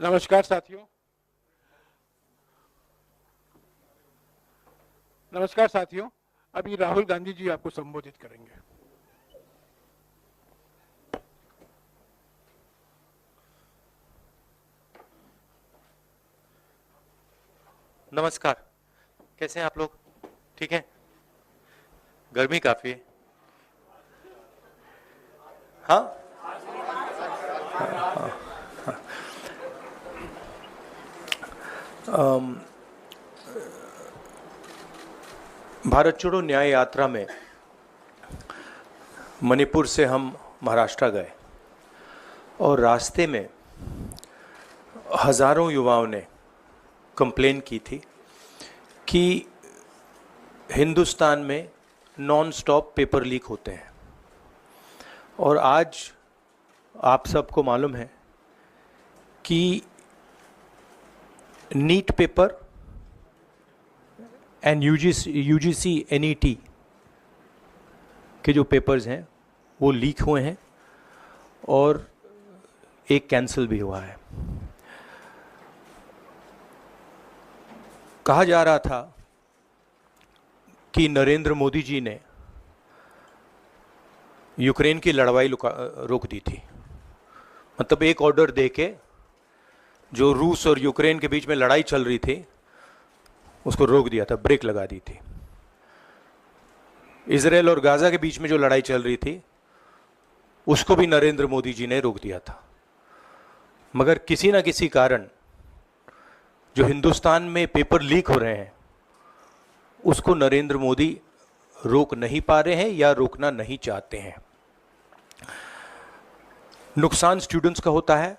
नमस्कार साथियों। नमस्कार साथियों, अभी राहुल गांधी जी आपको संबोधित करेंगे। नमस्कार, कैसे हैं आप लोग? ठीक है? गर्मी काफी है। हाँ? भारत छोड़ो न्याय यात्रा में मणिपुर से हम महाराष्ट्र गए और रास्ते में हजारों युवाओं ने कंप्लेन की थी कि हिंदुस्तान में नॉन स्टॉप पेपर लीक होते हैं। और आज आप सबको मालूम है कि NEET paper and UGC NET के जो पेपर्स हैं वो लीक हुए हैं और एक कैंसिल भी हुआ है। कहा जा रहा था कि नरेंद्र मोदी जी ने यूक्रेन की लड़ाई रोक दी थी। मतलब एक ऑर्डर देके जो रूस और यूक्रेन के बीच में लड़ाई चल रही थी उसको रोक दिया था, ब्रेक लगा दी थी। इजराइल और गाजा के बीच में जो लड़ाई चल रही थी उसको भी नरेंद्र मोदी जी ने रोक दिया था। मगर किसी ना किसी कारण जो हिंदुस्तान में पेपर लीक हो रहे हैं उसको नरेंद्र मोदी रोक नहीं पा रहे हैं या रोकना नहीं चाहते हैं। नुकसान स्टूडेंट्स का होता है।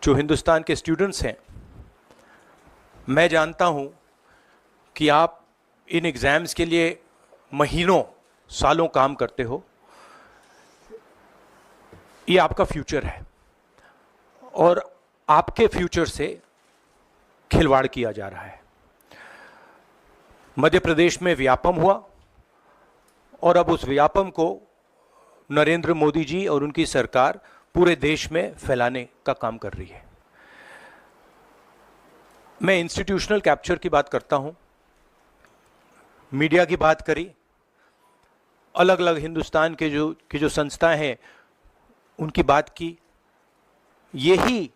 जो हिंदुस्तान के स्टूडेंट्स हैं, मैं जानता हूं कि आप इन एग्जाम्स के लिए महीनों सालों काम करते हो। ये आपका फ्यूचर है और आपके फ्यूचर से खिलवाड़ किया जा रहा है। मध्य प्रदेश में व्यापम हुआ और अब उस व्यापम को नरेंद्र मोदी जी और उनकी सरकार पूरे देश में फैलाने का काम कर रही है। मैं इंस्टीट्यूशनल कैप्चर की बात करता हूं, मीडिया की बात करी, अलग अलग हिंदुस्तान के जो संस्थाएं हैं उनकी बात की। यही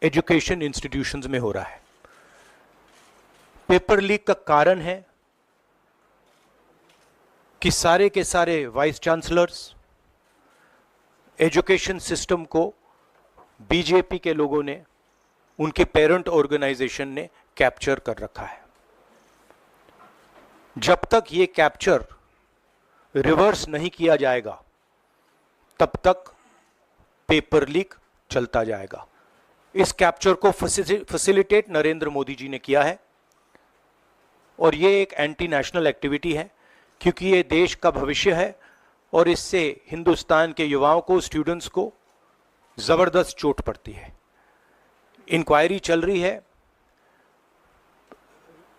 एजुकेशन इंस्टीट्यूशंस में हो रहा है। पेपर लीक का कारण है कि सारे के सारे वाइस चांसलर्स, एजुकेशन सिस्टम को बीजेपी के लोगों ने, उनके पेरेंट ऑर्गेनाइजेशन ने कैप्चर कर रखा है। जब तक ये कैप्चर रिवर्स नहीं किया जाएगा तब तक पेपर लीक चलता जाएगा। इस कैप्चर को फैसिलिटेट नरेंद्र मोदी जी ने किया है और ये एक एंटी नेशनल एक्टिविटी है क्योंकि ये देश का भविष्य है और इससे हिंदुस्तान के युवाओं को, स्टूडेंट्स को जबरदस्त चोट पड़ती है। इंक्वायरी चल रही है,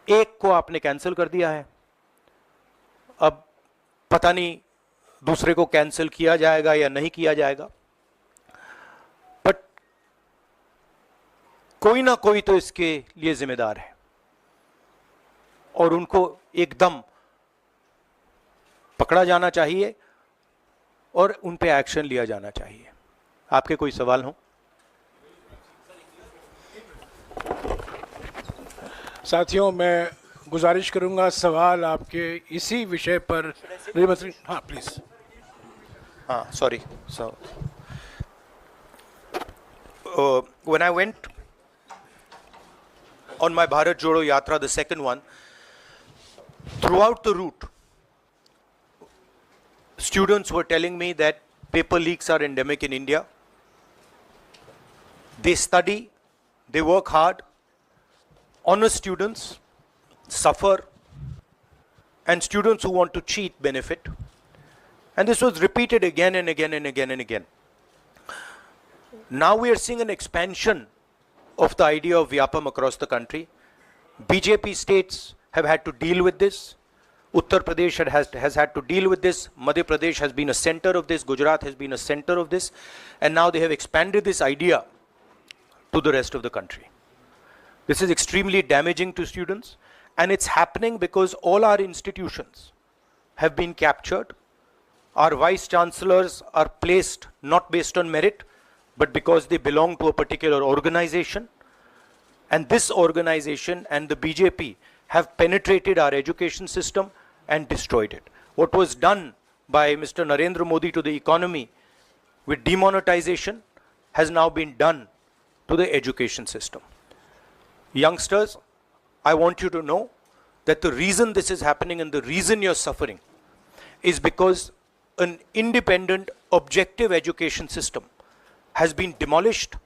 एक को आपने कैंसिल कर दिया है, अब पता नहीं दूसरे को कैंसिल किया जाएगा या नहीं किया जाएगा, बट कोई ना कोई तो इसके लिए जिम्मेदार है और उनको एकदम पकड़ा जाना चाहिए और उन पे एक्शन लिया जाना चाहिए। आपके कोई सवाल हो? साथियों, मैं गुजारिश करूंगा सवाल आपके इसी विषय पर। हाँ प्लीज। हाँ, sorry. So, when I went on my Bharat Jodo Yatra, the second one, throughout the route, students were telling me that paper leaks are endemic in India. They study, they work hard, honest students suffer, and students who want to cheat benefit. And this was repeated again and again and again and again. Now we are seeing an expansion of the idea of Vyapam across the country. BJP states have had to deal with this. Uttar Pradesh has had to deal with this. Madhya Pradesh has been a center of this. Gujarat has been a center of this. And now they have expanded this idea to the rest of the country. This is extremely damaging to students, and it's happening because all our institutions have been captured. Our vice chancellors are placed not based on merit, but because they belong to a particular organization. And this organization and the BJP have penetrated our education system and destroyed it. What was done by Mr. Narendra Modi to the economy with demonetization has now been done to the education system. Youngsters, I want you to know that the reason this is happening and the reason you're suffering is because an independent, objective education system has been demolished,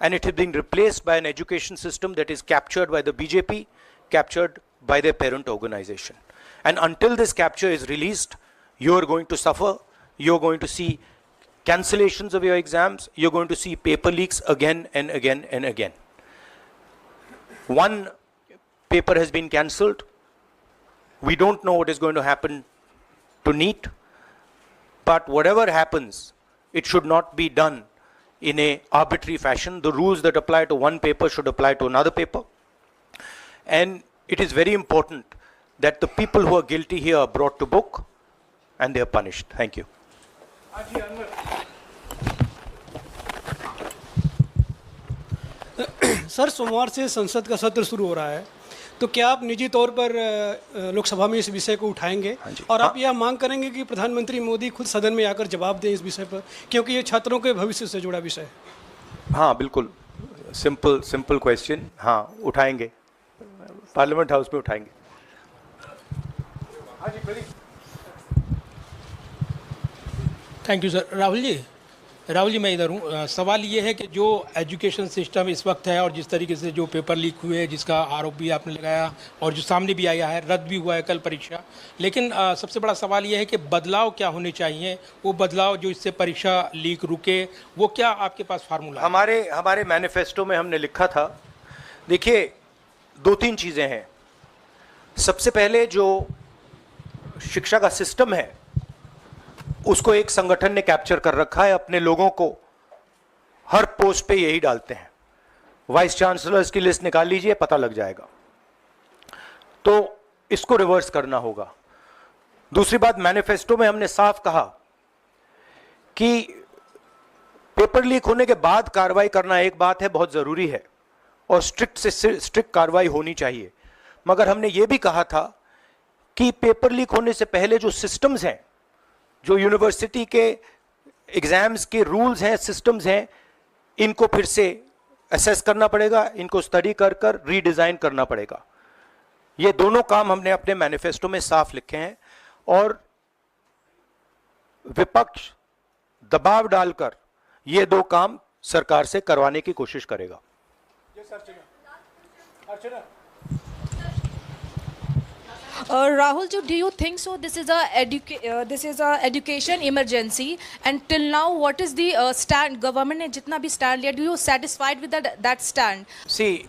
and it has been replaced by an education system that is captured by the BJP, captured by their parent organization. And until this capture is released, you are going to suffer. You're going to see cancellations of your exams. You're going to see paper leaks again and again and again. One paper has been cancelled. We don't know what is going to happen to NEET. But whatever happens, it should not be done in a arbitrary fashion. The rules that apply to one paper should apply to another paper. And it is very important that the people who are guilty here are brought to book and they are punished. Thank you. Sir, सोमवार से संसद का सत्र शुरू हो रहा है, तो क्या आप निजी तौर पर लोकसभा में इस विषय को उठाएंगे और आप यह मांग करेंगे कि प्रधानमंत्री मोदी खुद सदन में आकर जवाब दें इस विषय पर, क्योंकि ये छात्रों के भविष्य से जुड़ा विषय है? हाँ, बिल्कुल सिंपल क्वेश्चन. हाँ, उठाएंगे, पार्लियामेंट हाउस में उठाएंगे. Thank you sir. Rahul ji मैं इधर हूँ. सवाल ये है कि जो एजुकेशन सिस्टम इस वक्त है और जिस तरीके से जो पेपर लीक हुए, जिसका आरोप भी आपने लगाया और जो सामने भी आया है, रद्द भी हुआ है कल परीक्षा, लेकिन सबसे बड़ा सवाल ये है कि बदलाव क्या होने चाहिए, वो बदलाव जो इससे परीक्षा लीक रुके, वो क्या आपके पास फार्मूला? हमारे मैनिफेस्टो में हमने लिखा था, देखिए 2-3 चीज़ें हैं. सबसे पहले जो शिक्षा का सिस्टम है उसको एक संगठन ने कैप्चर कर रखा है. अपने लोगों को हर पोस्ट पे यही डालते हैं. वाइस चांसलर्स की लिस्ट निकाल लीजिए, पता लग जाएगा. तो इसको रिवर्स करना होगा. दूसरी बात, मैनिफेस्टो में हमने साफ कहा कि पेपर लीक होने के बाद कार्रवाई करना एक बात है, बहुत जरूरी है और स्ट्रिक्ट से स्ट्रिक्ट कार्रवाई होनी चाहिए. मगर हमने ये भी कहा था कि पेपर लीक होने से पहले जो सिस्टम्स हैं, जो यूनिवर्सिटी के एग्जाम्स के रूल्स हैं, सिस्टम्स हैं, इनको फिर से असेस करना पड़ेगा, इनको स्टडी कर रीडिजाइन करना पड़ेगा. ये दोनों काम हमने अपने मैनिफेस्टो में साफ लिखे हैं और विपक्ष दबाव डालकर ये 2 काम सरकार से करवाने की कोशिश करेगा. Rahul, do you think so? This is a education emergency, and till now, what is the stand? Government ने जितना भी stand लिया, do you satisfied with that stand? See,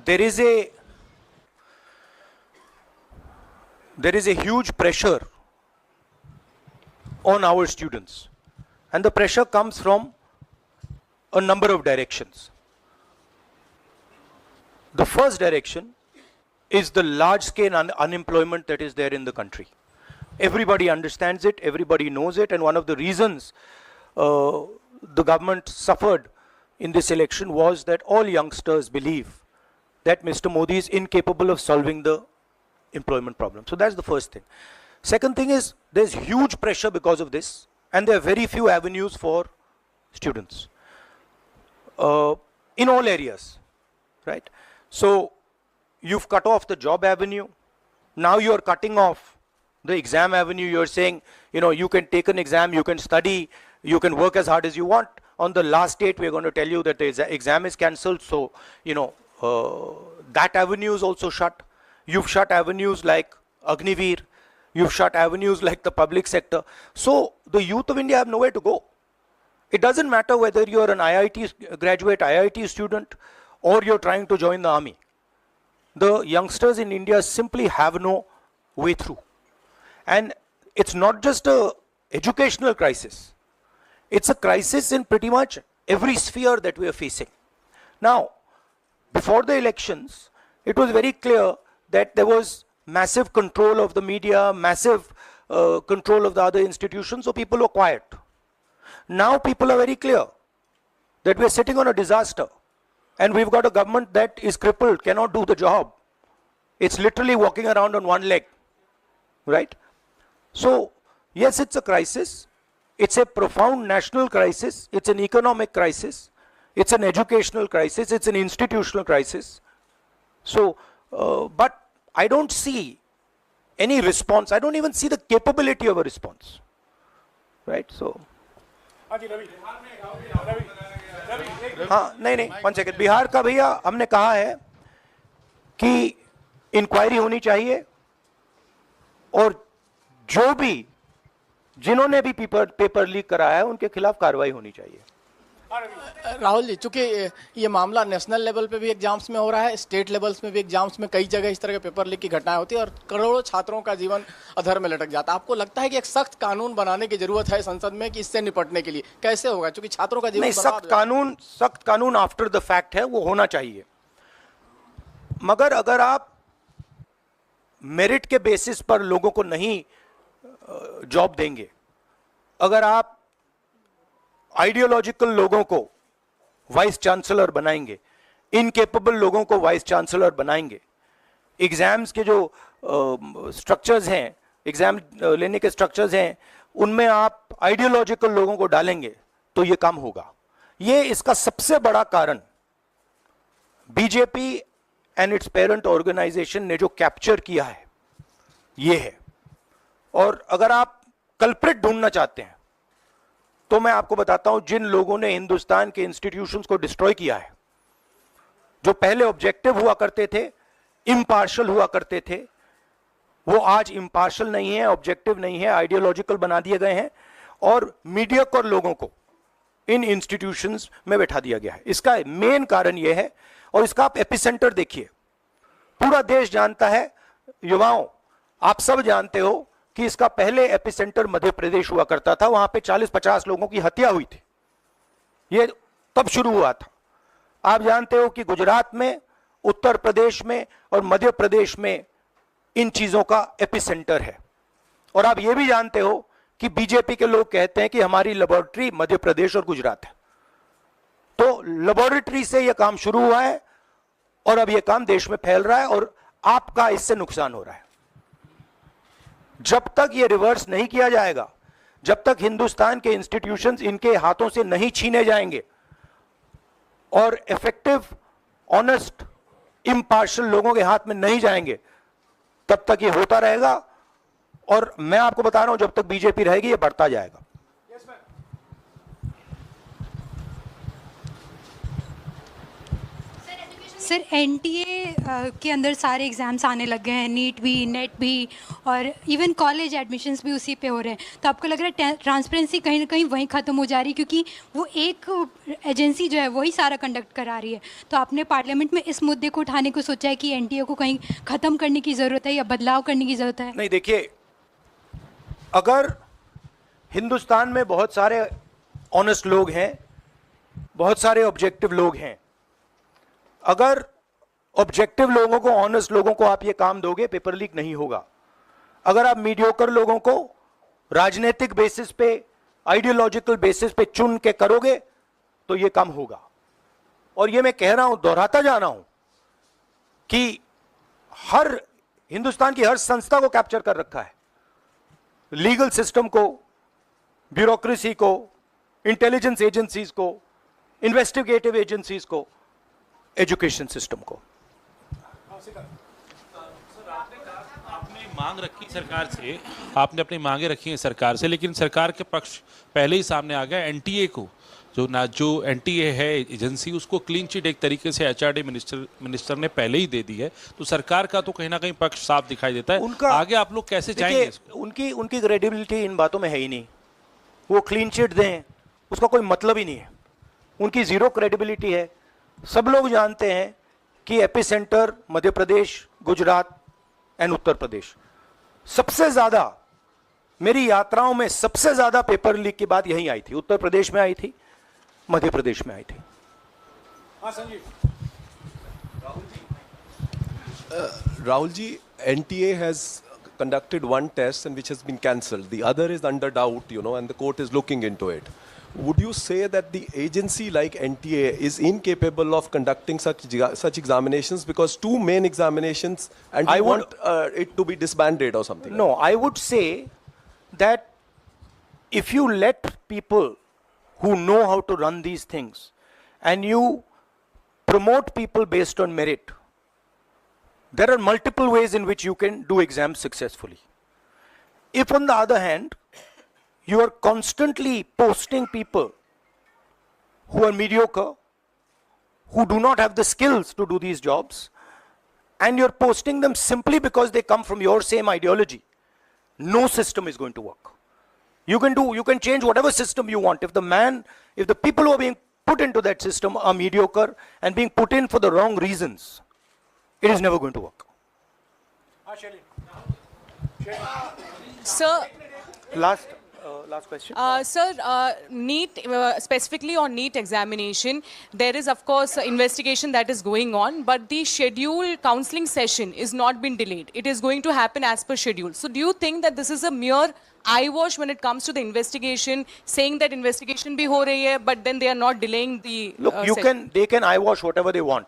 there is a huge pressure on our students, and the pressure comes from a number of directions. The first direction is the large-scale unemployment that is there in the country. Everybody understands it, everybody knows it, and one of the reasons the government suffered in this election was that all youngsters believe that Mr. Modi is incapable of solving the employment problem. So that's the first thing. Second thing is, there's huge pressure because of this, and there are very few avenues for students in all areas, right? So you've cut off the job avenue. Now you're cutting off the exam avenue. You're saying, you can take an exam, you can study, you can work as hard as you want. On the last date, we're going to tell you that the exam is cancelled. So, that avenue is also shut. You've shut avenues like Agniveer. You've shut avenues like the public sector. So the youth of India have nowhere to go. It doesn't matter whether you're an IIT graduate, IIT student, or you're trying to join the army. The youngsters in India simply have no way through. And it's not just a educational crisis. It's a crisis in pretty much every sphere that we are facing. Now, before the elections, it was very clear that there was massive control of the media, massive control of the other institutions, so people were quiet. Now people are very clear that we are sitting on a disaster, and we've got a government that is crippled, cannot do the job. It's literally walking around on one leg, right? So, yes, it's a crisis. It's a profound national crisis. It's an economic crisis. It's an educational crisis. It's an institutional crisis. So, but I don't see any response. I don't even see the capability of a response, right? So, हाँ नहीं, 1 second. Bihar का भैया हमने कहा है कि inquiry होनी चाहिए, और जो भी जिन्होंने भी पेपर लीक कराया है उनके खिलाफ कार्रवाई होनी चाहिए. राहुल जी, चूंकि ये मामला नेशनल लेवल पे भी एग्जाम्स में हो रहा है, स्टेट लेवल्स में भी एग्जाम्स में कई जगह इस तरह के पेपर लीक की घटनाएं होती है और करोड़ों छात्रों का जीवन अधर में लटक जाता है. आपको लगता है कि एक सख्त कानून बनाने की जरूरत है संसद में कि इससे निपटने के लिए? कैसे होगा, क्योंकि छात्रों का जीवन नहीं, सख्त कानून आफ्टर द फैक्ट है, वो होना चाहिए. मगर अगर आप मेरिट के बेसिस पर लोगों को नहीं जॉब देंगे, अगर आप आइडियोलॉजिकल लोगों को वाइस चांसलर बनाएंगे, इनकेपेबल लोगों को वाइस चांसलर बनाएंगे, एग्जाम्स के जो स्ट्रक्चर्स हैं, एग्जाम लेने के स्ट्रक्चर्स हैं, उनमें आप आइडियोलॉजिकल लोगों को डालेंगे, तो ये काम होगा. ये इसका सबसे बड़ा कारण BJP and its parent organisation ने जो कैप्चर किया है, ये है. और अगर आप कल्प्रिट ढूंढना चाहते हैं तो मैं आपको बताता हूं, जिन लोगों ने हिंदुस्तान के इंस्टीट्यूशंस को डिस्ट्रॉय किया है, जो पहले ऑब्जेक्टिव हुआ करते थे, इम्पार्शल हुआ करते थे, वो आज इम्पार्शल नहीं है, ऑब्जेक्टिव नहीं है, आइडियोलॉजिकल बना दिए गए हैं, और मीडियोकर लोगों को इन इंस्टीट्यूशंस में बैठा दिया गया है. इसका मेन कारण यह है, और इसका आप एपिसेंटर देखिए. पूरा देश जानता है, युवाओं आप सब जानते हो कि इसका पहले एपिसेंटर मध्य प्रदेश हुआ करता था. वहां पे 40-50 लोगों की हत्या हुई थी, ये तब शुरू हुआ था. आप जानते हो कि गुजरात में, उत्तर प्रदेश में और मध्य प्रदेश में इन चीजों का एपिसेंटर है. और आप ये भी जानते हो कि बीजेपी के लोग कहते हैं कि हमारी लेबोरेटरी मध्य प्रदेश और गुजरात है. तो लेबोरेटरी से यह काम शुरू हुआ है, और अब यह काम देश में फैल रहा है, और आपका इससे नुकसान हो रहा है. जब तक ये रिवर्स नहीं किया जाएगा, जब तक हिंदुस्तान के इंस्टीट्यूशंस इनके हाथों से नहीं छीने जाएंगे और इफेक्टिव, ऑनेस्ट, इम्पार्शियल लोगों के हाथ में नहीं जाएंगे, तब तक ये होता रहेगा. और मैं आपको बता रहा हूं, जब तक बीजेपी रहेगी ये बढ़ता जाएगा. सर, एनटीए के अंदर सारे एग्ज़ाम्स आने लग गए हैं, नीट भी, नेट भी, और इवन कॉलेज एडमिशन्स भी उसी पे हो रहे हैं. तो आपको लग रहा है ट्रांसपेरेंसी कहीं ना कहीं वहीं ख़त्म हो जा रही है, क्योंकि वो एक एजेंसी जो है वही सारा कंडक्ट करा रही है. तो आपने पार्लियामेंट में इस मुद्दे को उठाने को सोचा है कि एनटीए को कहीं ख़त्म करने की ज़रूरत है या बदलाव करने की ज़रूरत है? नहीं, देखिए, अगर हिंदुस्तान में बहुत सारे ऑनेस्ट लोग हैं, बहुत सारे ऑब्जेक्टिव लोग हैं, अगर ऑब्जेक्टिव लोगों को, ऑनेस्ट लोगों को आप ये काम दोगे, पेपर लीक नहीं होगा. अगर आप मीडियोकर लोगों को राजनीतिक बेसिस पे, आइडियोलॉजिकल बेसिस पे चुन के करोगे, तो ये काम होगा. और ये मैं कह रहा हूं, दोहराता जा रहा हूं कि हर हिंदुस्तान की हर संस्था को कैप्चर कर रखा है. लीगल सिस्टम को, ब्यूरोक्रेसी को, इंटेलिजेंस एजेंसीज को, इन्वेस्टिगेटिव एजेंसीज को, एजुकेशन सिस्टम को. आपने मांग रखी सरकार से, आपने अपनी मांगे रखी हैं सरकार से, लेकिन सरकार के पक्ष पहले ही सामने आ गया. एनटीए को जो एनटीए है एजेंसी, उसको क्लीन चिट एक तरीके से एचआरडी मिनिस्टर ने पहले ही दे दी है. तो सरकार का तो कहीं ना कहीं पक्ष साफ दिखाई देता है. आगे आप लोग कैसे जाएंगे? उनकी क्रेडिबिलिटी इन बातों में है ही नहीं. वो क्लीन चिट दें, उसका कोई मतलब ही नहीं है. उनकी जीरो क्रेडिबिलिटी है. सब लोग जानते हैं कि एपिसेंटर मध्य प्रदेश, गुजरात एंड उत्तर प्रदेश. सबसे ज्यादा मेरी यात्राओं में सबसे ज्यादा पेपर लीक की बात यहीं आई थी, उत्तर प्रदेश में आई थी. मध्य प्रदेश में आई थी। हाँ Sanjeev. Rahul ji, NTA has conducted one test and which has been cancelled. The other is under doubt, and the court is looking into it. Would you say that the agency like NTA is incapable of conducting such examinations, because two main examinations, and I want it to be disbanded or something? No, I would say that if you let people who know how to run these things and you promote people based on merit, there are multiple ways in which you can do exams successfully. If on the other hand, you are constantly posting people who are mediocre, who do not have the skills to do these jobs, and you're posting them simply because they come from your same ideology, no system is going to work. You can change whatever system you want. If the people who are being put into that system are mediocre and being put in for the wrong reasons, it is never going to work. Sir, Last question. Sir, NEET, specifically on NEET examination, there is of course an investigation that is going on, but the scheduled counselling session is not been delayed. It is going to happen as per schedule. So do you think that this is a mere eyewash when it comes to the investigation, saying that investigation bhi ho rahi hai, but then they are not delaying the Look, they can eyewash whatever they want,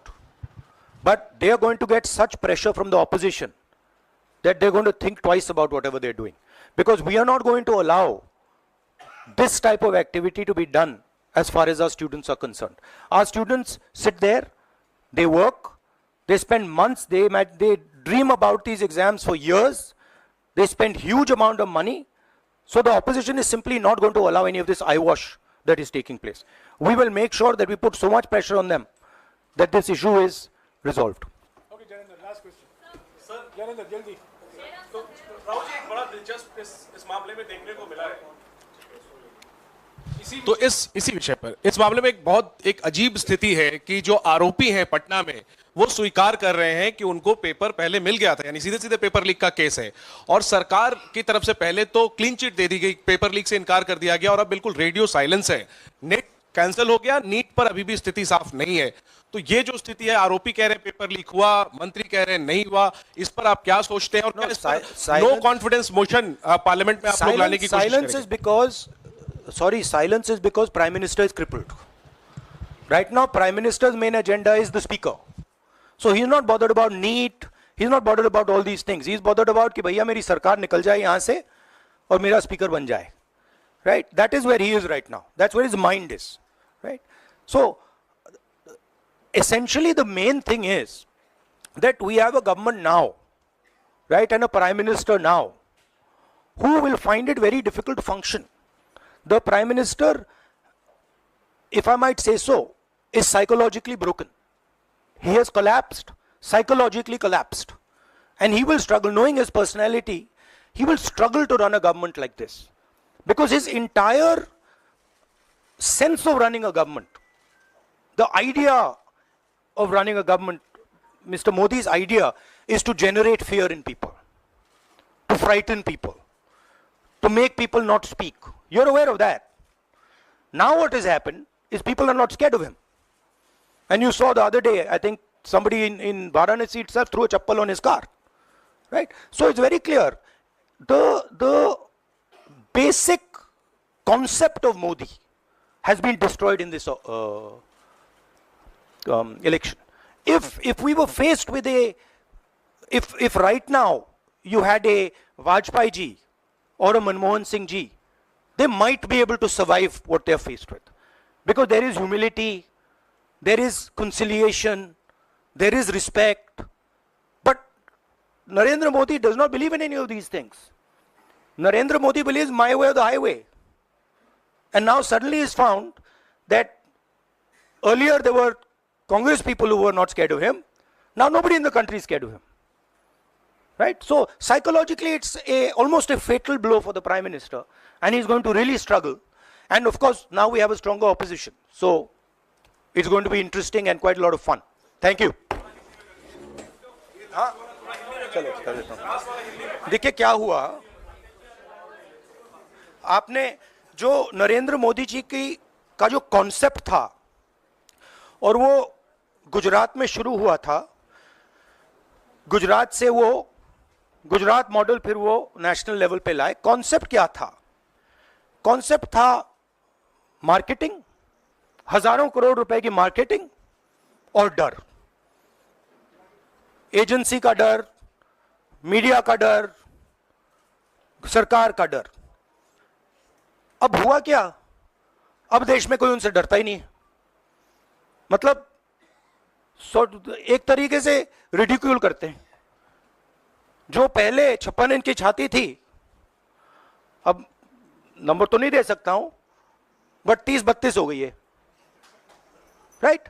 but they are going to get such pressure from the opposition that they're going to think twice about whatever they're doing. Because we are not going to allow this type of activity to be done as far as our students are concerned. Our students sit there, they work, they spend months, they dream about these exams for years, they spend huge amount of money. So the opposition is simply not going to allow any of this eyewash that is taking place. We will make sure that we put so much pressure on them that this issue is resolved. Okay, Janendra, last question. Sir, Janendra, jaldi. तो राहुल जी, एक बड़ा दिलचस्प इस मामले में देखने को मिला है। तो इसी विषय पर इस मामले में एक अजीब स्थिति है कि जो आरोपी हैं पटना में, वो स्वीकार कर रहे हैं कि उनको पेपर पहले मिल गया था, यानी सीधे सीधे पेपर लीक का केस है, और सरकार की तरफ से पहले तो क्लीन चिट दे दी गई, पेपर लीक से इनकार कर दिया गया, और अब बिल्कुल रेडियो साइलेंस है। नेट कैंसिल हो गया, नीट पर अभी भी स्थिति साफ नहीं है। तो ये जो स्थिति है, आरोपी कह रहे हैं पेपर लीक हुआ, मंत्री कह रहे हैं नहीं हुआ, इस पर आप क्या सोचते हैं? और क्या नो कॉन्फिडेंस मोशन पार्लियामेंट में आप लोग लाने की कोशिश करेंगे? Silence is because Prime Minister is crippled. Right now, Prime Minister's main agenda is the Speaker. So he's not bothered about NEET, he's not bothered about all these things. He's bothered about कि भैया मेरी सरकार निकल जाए यहाँ से और मेरा स्पीकर बन जाए. Right? That is where he is right now. That's where his mind is. Right? So, essentially the main thing is that we have a government now, right, and a Prime Minister now, who will find it very difficult to function. The Prime Minister, if I might say so, is psychologically broken. He has collapsed, psychologically collapsed. And he will struggle, knowing his personality, he will struggle to run a government like this. Because his entire sense of running a government, the idea of running a government, Mr. Modi's idea is to generate fear in people, to frighten people, to make people not speak. You're aware of that. Now what has happened is people are not scared of him. And you saw the other day, I think somebody in Varanasi itself threw a chappal on his car. Right? So it's very clear. The basic concept of Modi has been destroyed in this election. If we were faced with if right now you had a Vajpayee ji or a Manmohan Singh ji, they might be able to survive what they are faced with. Because there is humility, there is conciliation, there is respect. But Narendra Modi does not believe in any of these things. Narendra Modi believes my way or the highway. And now suddenly is found that earlier there were Congress people who were not scared of him. Now nobody in the country is scared of him. Right? So psychologically it's almost a fatal blow for the Prime Minister, and he's going to really struggle. And of course now we have a stronger opposition. So it's going to be interesting and quite a lot of fun. Thank you. देखिए क्या हुआ, आपने जो नरेंद्र मोदी जी की का जो concept था और वो गुजरात में शुरू हुआ था, गुजरात से वो गुजरात मॉडल फिर वो नेशनल लेवल पे लाए। कॉन्सेप्ट क्या था? कॉन्सेप्ट था मार्केटिंग, हजारों करोड़ रुपए की मार्केटिंग और डर, एजेंसी का डर, मीडिया का डर, सरकार का डर। अब हुआ क्या? अब देश में कोई उनसे डरता ही नहीं है। मतलब एक तरीके से रिडिक्यूल करते हैं। जो पहले 56 इंच की छाती थी, अब नंबर तो नहीं दे सकता हूं, बट 30-32 हो गई है, राइट?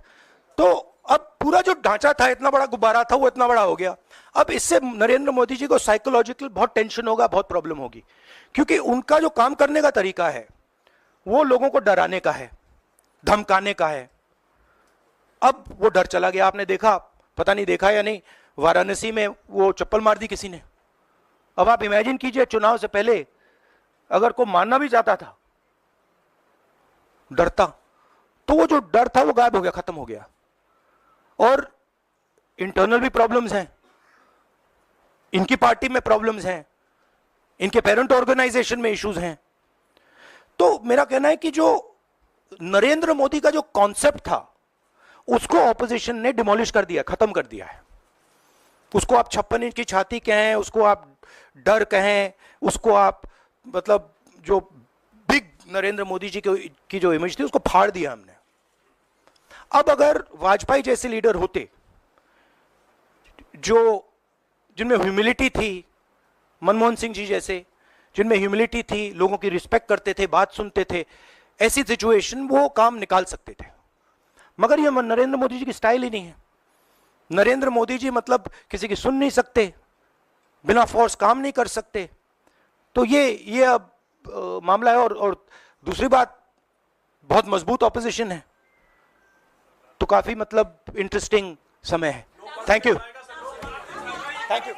तो अब पूरा जो ढांचा था, इतना बड़ा गुब्बारा था, वो इतना बड़ा हो गया। अब इससे नरेंद्र मोदी जी को साइकोलॉजिकल बहुत टेंशन होगा, बहुत प्रॉब्लम होगी, क्योंकि उनका जो काम करने का तरीका है वो लोगों को डराने का है, धमकाने का है। अब वो डर चला गया। आपने देखा, पता नहीं देखा या नहीं, वाराणसी में वो चप्पल मार दी किसी ने। अब आप इमेजिन कीजिए, चुनाव से पहले अगर कोई मारना भी चाहता था डरता, तो वो जो डर था वो गायब हो गया, खत्म हो गया। और इंटरनल भी प्रॉब्लम्स हैं, इनकी पार्टी में प्रॉब्लम्स हैं, इनके पेरेंट ऑर्गेनाइजेशन में इश्यूज हैं। तो मेरा कहना है कि जो नरेंद्र मोदी का जो कॉन्सेप्ट था उसको ऑपोजिशन ने डिमोलिश कर दिया, खत्म कर दिया है। उसको आप 56 इंच की छाती कहें, उसको आप डर कहें, उसको आप मतलब जो बिग नरेंद्र मोदी जी की जो इमेज थी उसको फाड़ दिया हमने। अब अगर वाजपेयी जैसे लीडर होते जो जिनमें ह्यूमिलिटी थी, मनमोहन सिंह जी जैसे जिनमें ह्यूमिलिटी थी, लोगों की रिस्पेक्ट करते थे, बात सुनते थे, ऐसी सिचुएशन वो काम निकाल सकते थे। मगर ये नरेंद्र मोदी जी की स्टाइल ही नहीं है। नरेंद्र मोदी जी मतलब किसी की सुन नहीं सकते, बिना फोर्स काम नहीं कर सकते। तो ये अब मामला है। और दूसरी बात, बहुत मजबूत ऑपोजिशन है, तो काफी मतलब इंटरेस्टिंग समय है। Thank you, thank you.